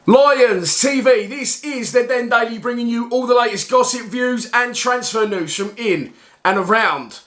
Lionstv, this is the Den Daily, bringing you all the latest gossip, views and transfer news from in and around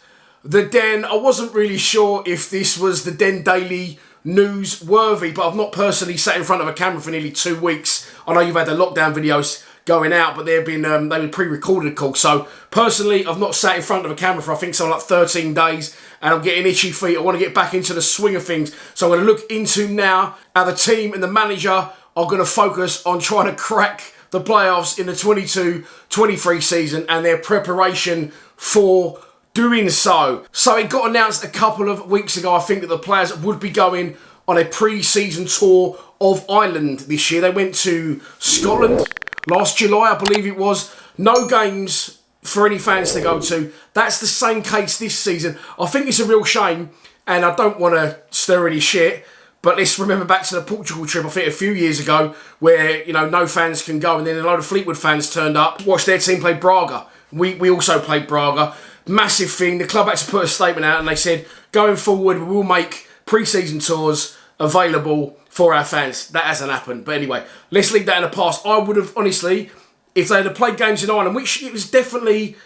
the Den. I wasn't really sure if this was the Den Daily news worthy, but I've not personally sat in front of a camera for nearly 2 weeks. I know you've had the lockdown videos going out, but they've been they were pre-recorded, of course. So personally, I've not sat in front of a camera for I think something like 13 days, and I'm getting itchy feet. I want to get back into the swing of things. So I'm going to look into now how the team and the manager are going to focus on trying to crack the playoffs in the 22-23 season and their preparation for doing so. So it got announced a couple of weeks ago, I think, that the players would be going on a pre-season tour of Ireland this year. They went to Scotland last July, I believe it was. No games for any fans to go to. That's the same case this season. I think it's a real shame, and I don't want to stir any shit, but let's remember back to the Portugal trip, I think a few years ago, where, you know, no fans can go, and then a load of Fleetwood fans turned up, watched their team play Braga. We also played Braga. Massive thing. The club had to put a statement out, and they said, going forward, we will make pre-season tours available for our fans. That hasn't happened. But anyway, let's leave that in the past. I would have, honestly, if they had played games in Ireland, which it was definitely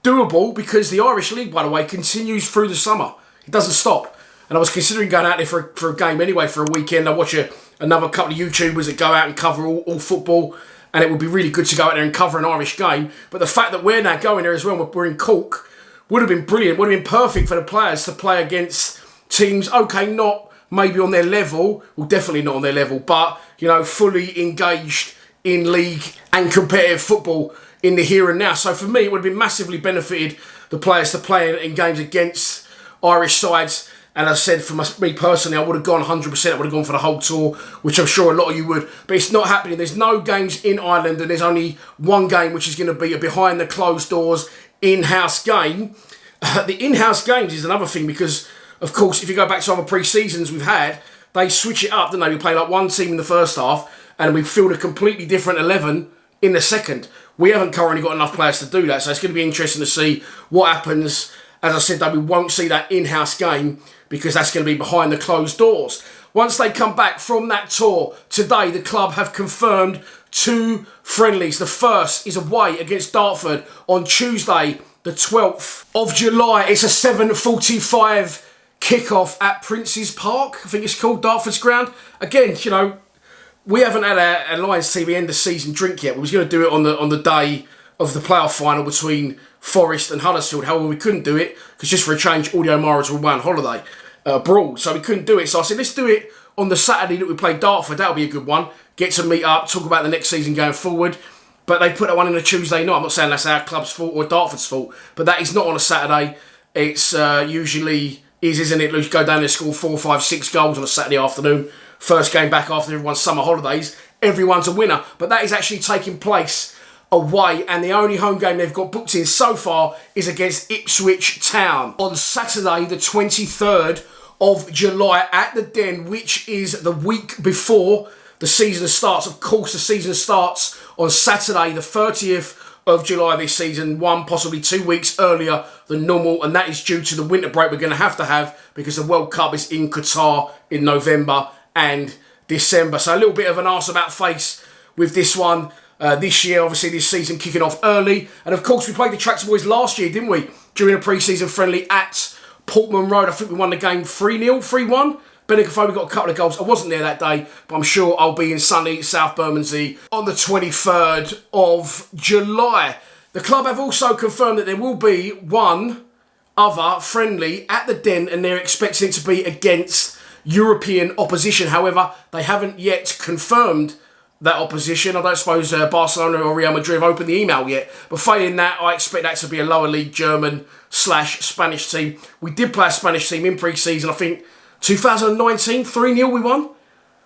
doable, because the Irish League, by the way, continues through the summer. It doesn't stop. And I was considering going out there for a game anyway, for a weekend. I watch another couple of YouTubers that go out and cover all football, and it would be really good to go out there and cover an Irish game. But the fact that we're now going there as well, we're in Cork, would have been brilliant, would have been perfect for the players to play against teams, okay, not maybe on their level, well, definitely not on their level, but, you know, fully engaged in league and competitive football in the here and now. So for me, it would have been massively benefited the players to play in games against Irish sides. And as I said, for me personally, I would have gone 100%. I would have gone for the whole tour, which I'm sure a lot of you would. But it's not happening. There's no games in Ireland, and there's only one game, which is going to be a behind the closed doors in-house game. The in-house games is another thing, because, of course, if you go back to other pre-seasons we've had, they switch it up, don't they? We play like one team in the first half, and we field a completely different 11 in the second. We haven't currently got enough players to do that, so it's going to be interesting to see what happens. As I said, though, we won't see that in-house game, because that's going to be behind the closed doors. Once they come back from that tour, today the club have confirmed 2 friendlies. The first is away against Dartford on Tuesday, the 12th of July. It's a 7:45 kickoff at Prince's Park, I think it's called, Dartford's ground. Again, you know, we haven't had a Lionstv end of season drink yet. We was going to do it on the day of the playoff final between Forest and Huddersfield. However, we couldn't do it because, just for a change, Audio Morals were away on holiday abroad, so we couldn't do it. So I said, let's do it on the Saturday that we play Dartford. That'll be a good one. Get to meet up, talk about the next season going forward. But they put that one in a Tuesday night. I'm not saying that's our club's fault or Dartford's fault, but that is not on a Saturday. It's usually is, isn't it? You go down there, score 4, 5, 6 goals on a Saturday afternoon. First game back after everyone's summer holidays. Everyone's a winner. But that is actually taking place away, and the only home game they've got booked in so far is against Ipswich Town on Saturday, the 23rd of July at the Den, which is the week before the season starts. Of course, the season starts on Saturday, the 30th of July this season, possibly 2 weeks earlier than normal, and that is due to the winter break we're going to have because the World Cup is in Qatar in November and December. So a little bit of an arse about face with this one. This year, obviously, this season kicking off early. And of course, we played the Tractor Boys last year, didn't we? During a pre-season friendly at Portman Road. I think we won the game 3-0, 3-1. Benicophobe got a couple of goals. I wasn't there that day, but I'm sure I'll be in sunny South Bermondsey on the 23rd of July. The club have also confirmed that there will be one other friendly at the Den, and they're expecting it to be against European opposition. However, they haven't yet confirmed that opposition. I don't suppose Barcelona or Real Madrid have opened the email yet. But failing that, I expect that to be a lower league German/Spanish team. We did play a Spanish team in pre-season, I think 2019, 3-0 we won.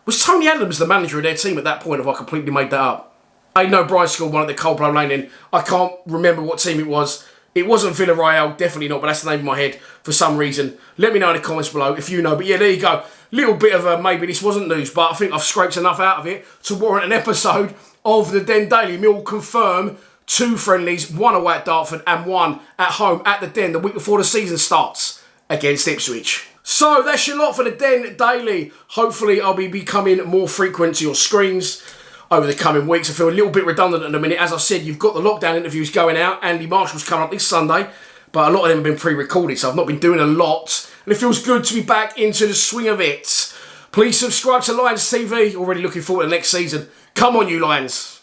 Was Tony Adams the manager of their team at that point, if I completely made that up? I know Brian scored one at the Coldblow Lane in. I can't remember what team it was. It wasn't Villarreal, definitely not, but that's the name in my head for some reason. Let me know in the comments below if you know. But yeah, there you go. Little bit of a, maybe this wasn't news, but I think I've scraped enough out of it to warrant an episode of the Den Daily. Millwall confirm 2 friendlies, 1 away at Dartford and 1 at home at the Den the week before the season starts against Ipswich. So that's your lot for the Den Daily. Hopefully I'll be becoming more frequent to your screens. over the coming weeks. I feel a little bit redundant at the minute. As I said, you've got the lockdown interviews going out. Andy Marshall's coming up this Sunday, but a lot of them have been pre-recorded, so I've not been doing a lot. And it feels good to be back into the swing of it. Please subscribe to Lionstv. Already looking forward to next season. Come on, you Lions.